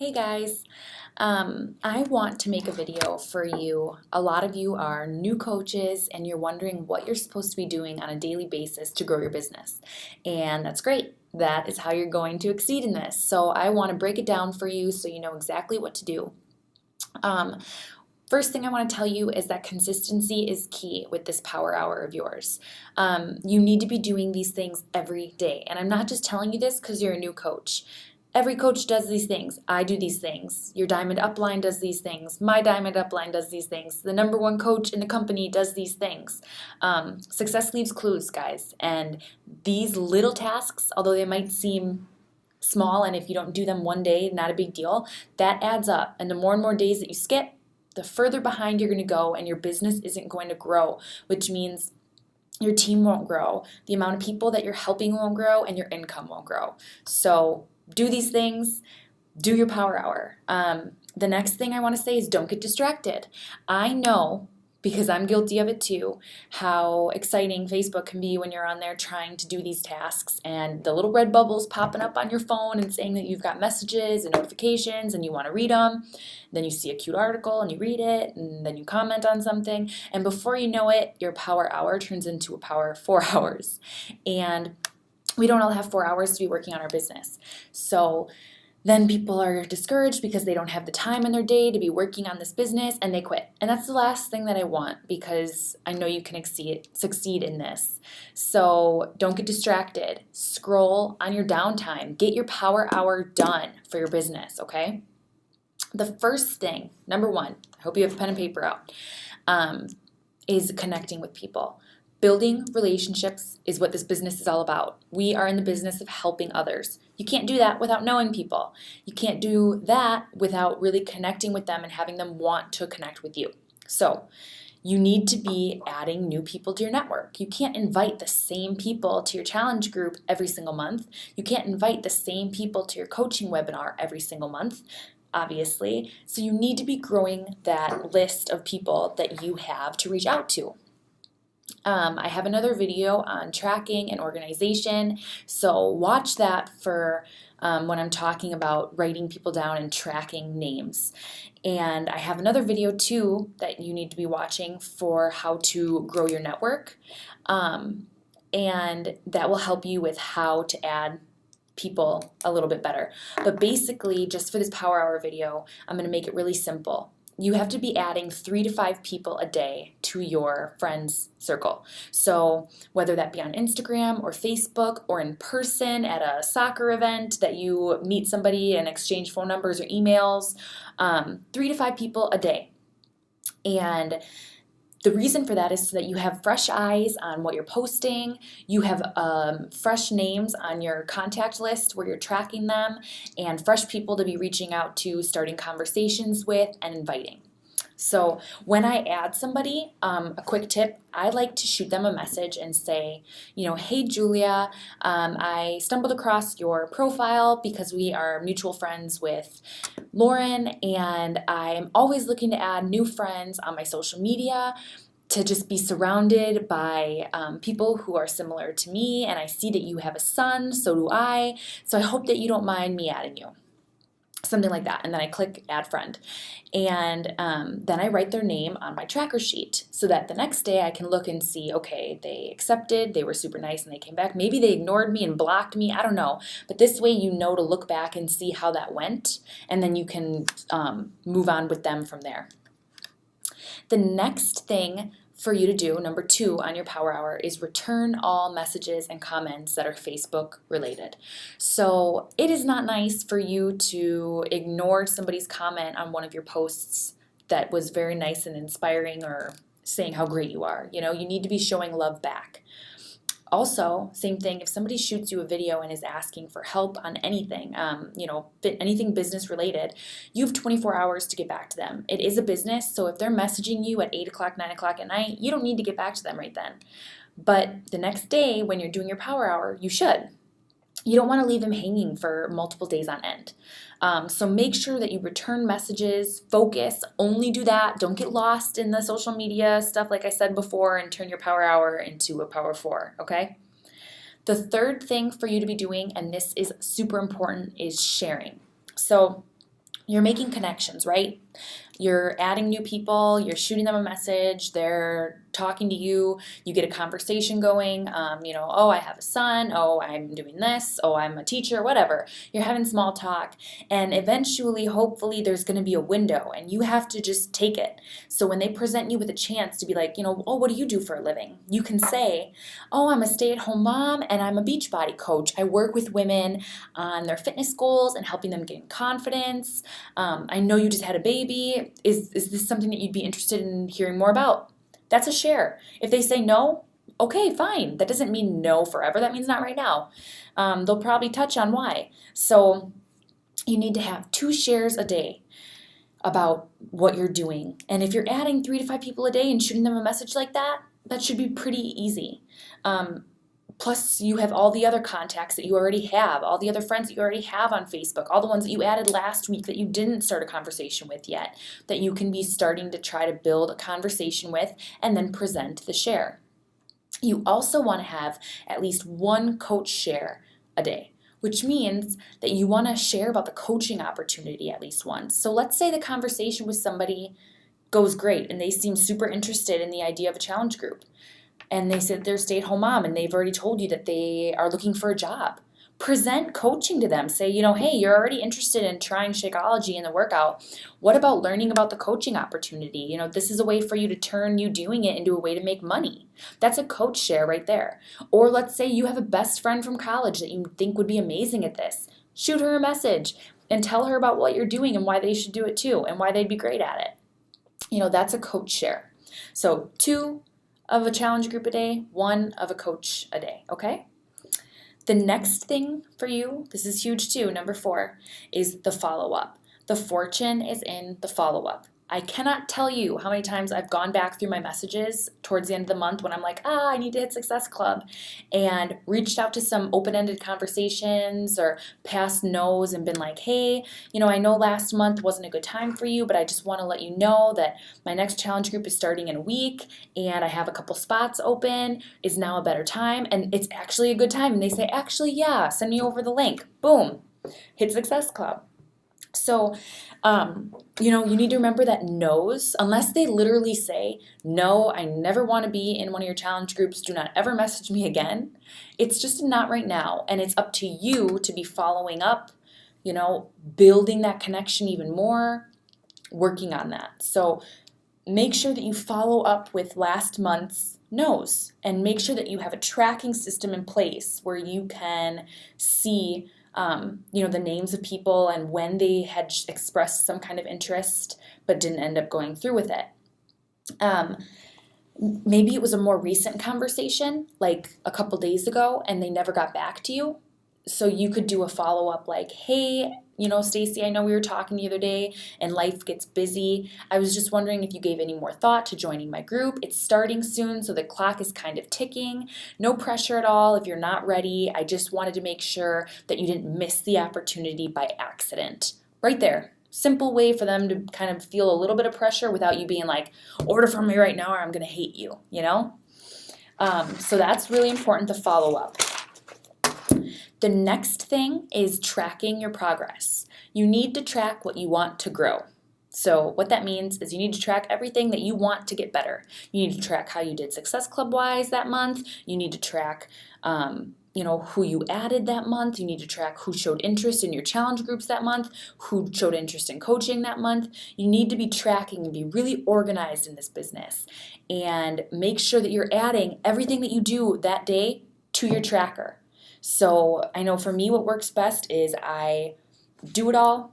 Hey guys, I want to make a video for you. A lot of you are new coaches and you're wondering what you're supposed to be doing on a daily basis to grow your business. And that's great. That is how you're going to exceed in this. So I want to break it down for you so you know exactly what to do. Um, First thing I want to tell you is that consistency is key with this power hour of yours. You need to be doing these things every day. And I'm not just telling you this because you're a new coach. Every coach does these things. I do these things. Your diamond upline does these things. My diamond upline does these things. The number one coach in the company does these things. Success leaves clues, guys. And these little tasks, although they might seem small, and if you don't do them one day, not a big deal, that adds up. And the more and more days that you skip, the further behind you're going to go, and your business isn't going to grow, which means your team won't grow, the amount of people that you're helping won't grow, and your income won't grow. So do these things, do your power hour. The next thing I want to say is don't get distracted. I know, because I'm guilty of it too, how exciting Facebook can be when you're on there trying to do these tasks and the little red bubbles popping up on your phone and saying that you've got messages and notifications and you want to read them. Then you see a cute article and you read it and then you comment on something, and before you know it, your power hour turns into a power 4 hours. And we don't all have 4 hours to be working on our business. So then people are discouraged because they don't have the time in their day to be working on this business and they quit. And that's the last thing that I want, because I know you can succeed in this. So don't get distracted. Scroll on your downtime. Get your power hour done for your business, okay? The first thing, number one, I hope you have a pen and paper out, is connecting with people. Building relationships is what this business is all about. We are in the business of helping others. You can't do that without knowing people. You can't do that without really connecting with them and having them want to connect with you. So you need to be adding new people to your network. You can't invite the same people to your challenge group every single month. You can't invite the same people to your coaching webinar every single month, obviously. So you need to be growing that list of people that you have to reach out to. I have another video on tracking and organization, so watch that for when I'm talking about writing people down and tracking names. And I have another video too that you need to be watching for how to grow your network, and that will help you with how to add people a little bit better. But basically, just for this power hour video, I'm going to make it really simple. You have to be adding 3 to 5 people a day to your friends circle. So whether that be on Instagram or Facebook or in person at a soccer event that you meet somebody and exchange phone numbers or emails, 3 to 5 people a day. And the reason for that is so that you have fresh eyes on what you're posting, you have fresh names on your contact list where you're tracking them, and fresh people to be reaching out to, starting conversations with, and inviting. So when I add somebody, a quick tip, I like to shoot them a message and say, hey Julia, I stumbled across your profile because we are mutual friends with Lauren, and I'm always looking to add new friends on my social media to just be surrounded by people who are similar to me, and I see that you have a son, so do I, so I hope that you don't mind me adding you. Something like that, and then I click add friend, and then I write their name on my tracker sheet so that the next day I can look and see, okay, they accepted, they were super nice and they came back, maybe they ignored me and blocked me, I don't know, but this way you know to look back and see how that went, and then you can move on with them from there. The next thing for you to do, number 2 on your power hour, is return all messages and comments that are Facebook related. So it is not nice for you to ignore somebody's comment on one of your posts that was very nice and inspiring or saying how great you are. You need to be showing love back. Also, same thing, if somebody shoots you a video and is asking for help on anything, anything business related, you have 24 hours to get back to them. It is a business, so if they're messaging you at 8 o'clock, 9 o'clock at night, you don't need to get back to them right then. But the next day, when you're doing your power hour, you should. You don't want to leave them hanging for multiple days on end. So make sure that you return messages, focus, only do that. Don't get lost in the social media stuff like I said before and turn your power hour into a power 4, okay? The third thing for you to be doing, and this is super important, is sharing. So You're making connections, right? You're adding new people, you're shooting them a message, they're talking to you, you get a conversation going, oh, I have a son, oh, I'm doing this, oh, I'm a teacher, whatever. You're having small talk, and eventually, hopefully, there's going to be a window, and you have to just take it. So when they present you with a chance to be like, oh, what do you do for a living? You can say, oh, I'm a stay-at-home mom, and I'm a Beachbody coach. I work with women on their fitness goals and helping them gain confidence. I know you just had a baby. Is this something that you'd be interested in hearing more about? That's a share. If they say no, okay, fine. That doesn't mean no forever. That means not right now. They'll probably touch on why. So you need to have 2 shares a day about what you're doing. And if you're adding 3 to 5 people a day and shooting them a message like that, that should be pretty easy. Plus, you have all the other contacts that you already have, all the other friends that you already have on Facebook, all the ones that you added last week that you didn't start a conversation with yet, that you can be starting to try to build a conversation with and then present the share. You also want to have at least 1 coach share a day, which means that you want to share about the coaching opportunity at least once. So let's say the conversation with somebody goes great and they seem super interested in the idea of a challenge group. And they said they're a stay-at-home mom and they've already told you that they are looking for a job. Present coaching to them. Say, hey, you're already interested in trying Shakeology in the workout. What about learning about the coaching opportunity? This is a way for you to turn you doing it into a way to make money. That's a coach share right there. Or let's say you have a best friend from college that you think would be amazing at this. Shoot her a message and tell her about what you're doing and why they should do it too and why they'd be great at it. That's a coach share. So 2 of a challenge group a day, 1 of a coach a day, okay? The next thing for you, this is huge too, number 4, is the follow-up. The fortune is in the follow-up. I cannot tell you how many times I've gone back through my messages towards the end of the month when I'm like, I need to hit Success Club, and reached out to some open-ended conversations or past no's and been like, hey, I know last month wasn't a good time for you, but I just want to let you know that my next challenge group is starting in a week and I have a couple spots open. Is now a better time? And it's actually a good time. And they say, actually, yeah, send me over the link. Boom, hit Success Club. So, you need to remember that no's, unless they literally say, no, I never want to be in one of your challenge groups, do not ever message me again. It's just not right now. And it's up to you to be following up, building that connection even more, working on that. So make sure that you follow up with last month's no's and make sure that you have a tracking system in place where you can see the names of people and when they had expressed some kind of interest but didn't end up going through with it. Maybe it was a more recent conversation, like a couple days ago, and they never got back to you. So you could do a follow-up like, hey, Stacy, I know we were talking the other day and life gets busy. I was just wondering if you gave any more thought to joining my group. It's starting soon, so the clock is kind of ticking. No pressure at all if you're not ready. I just wanted to make sure that you didn't miss the opportunity by accident. Right there. Simple way for them to kind of feel a little bit of pressure without you being like, order from me right now or I'm going to hate you, So that's really important to follow up. The next thing is tracking your progress. You need to track what you want to grow. So what that means is you need to track everything that you want to get better. You need to track how you did Success Club-wise that month. You need to track, who you added that month. You need to track who showed interest in your challenge groups that month, who showed interest in coaching that month. You need to be tracking and be really organized in this business and make sure that you're adding everything that you do that day to your tracker. So I know for me what works best is I do it all,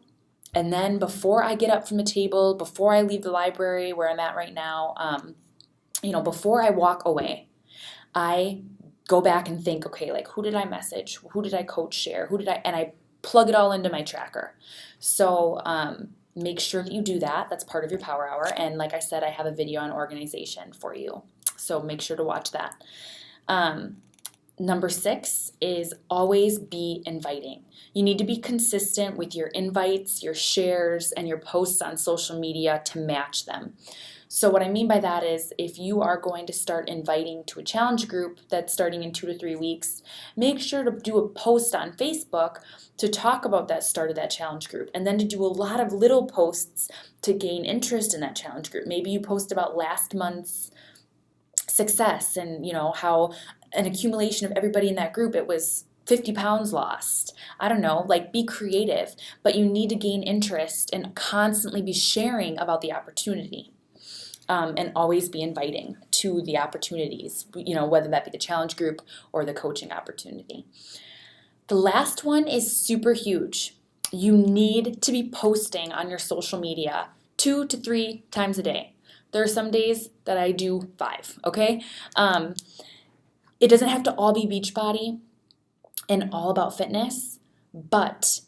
and then before I get up from the table, before I leave the library where I'm at right now, before I walk away, I go back and think, okay, like who did I message? Who did I coach share? And I plug it all into my tracker. So make sure that you do that. That's part of your power hour. And like I said, I have a video on organization for you. So make sure to watch that. Number 6 is always be inviting. You need to be consistent with your invites, your shares, and your posts on social media to match them. So what I mean by that is if you are going to start inviting to a challenge group that's starting in 2 to 3 weeks, make sure to do a post on Facebook to talk about that start of that challenge group, and then to do a lot of little posts to gain interest in that challenge group. Maybe you post about last month's success and how an accumulation of everybody in that group, it was 50 pounds lost. I don't know, like be creative, but you need to gain interest and constantly be sharing about the opportunity. And always be inviting to the opportunities, whether that be the challenge group or the coaching opportunity. The last one is super huge. You need to be posting on your social media 2 to 3 times a day. There are some days that I do 5, okay? It doesn't have to all be Beachbody and all about fitness, but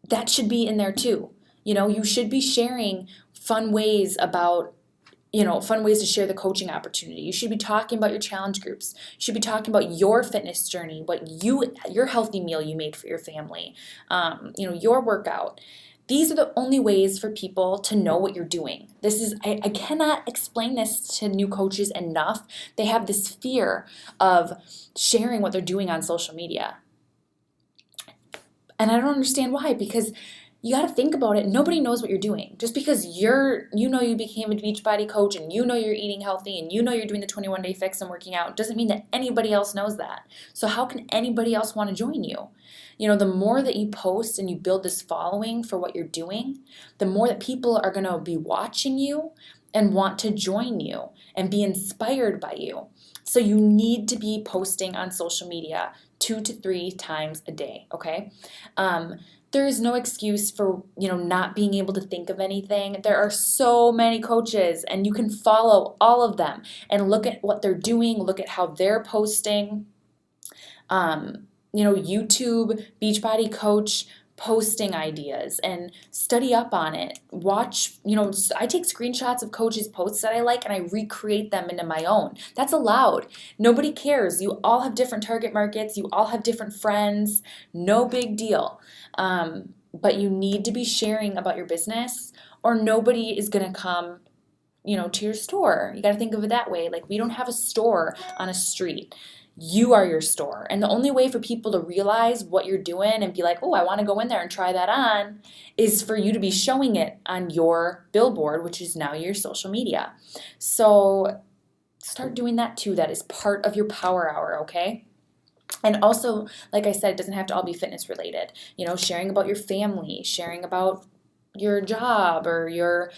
that should be in there too. You should be sharing fun ways to share the coaching opportunity. You should be talking about your challenge groups. You should be talking about your fitness journey, your healthy meal you made for your family, your workout. These are the only ways for people to know what you're doing. I cannot explain this to new coaches enough. They have this fear of sharing what they're doing on social media. And I don't understand why, because you got to think about it. Nobody knows what you're doing. Just because you became a Beachbody coach and you're eating healthy and you're doing the 21-day fix and working out doesn't mean that anybody else knows that. So how can anybody else want to join you? The more that you post and you build this following for what you're doing, the more that people are going to be watching you and want to join you and be inspired by you. So you need to be posting on social media 2 to 3 times a day, okay? There is no excuse for, not being able to think of anything. There are so many coaches and you can follow all of them and look at what they're doing, look at how they're posting. YouTube, Beachbody coach, posting ideas and study up on it. Watch, I take screenshots of coaches' posts that I like and I recreate them into my own. That's allowed. Nobody cares. You all have different target markets. You all have different friends. No big deal. But you need to be sharing about your business or nobody is going to come, to your store. You got to think of it that way. Like we don't have a store on a street. You are your store. And the only way for people to realize what you're doing and be like, oh, I want to go in there and try that on, is for you to be showing it on your billboard, which is now your social media. So start doing that too. That is part of your power hour, okay? And also, like I said, it doesn't have to all be fitness related. Sharing about your family, sharing about your job or your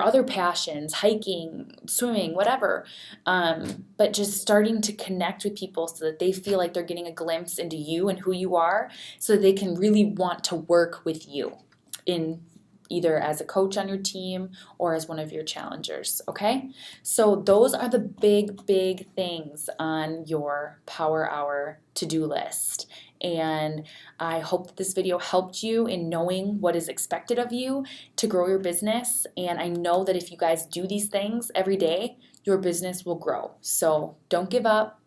other passions, hiking, swimming, whatever. But just starting to connect with people so that they feel like they're getting a glimpse into you and who you are so that they can really want to work with you in either as a coach on your team or as one of your challengers, okay? So those are the big, big things on your Power Hour to-do list. And I hope that this video helped you in knowing what is expected of you to grow your business. And I know that if you guys do these things every day, your business will grow. So don't give up,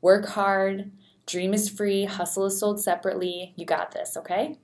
work hard, dream is free, hustle is sold separately. You got this, okay?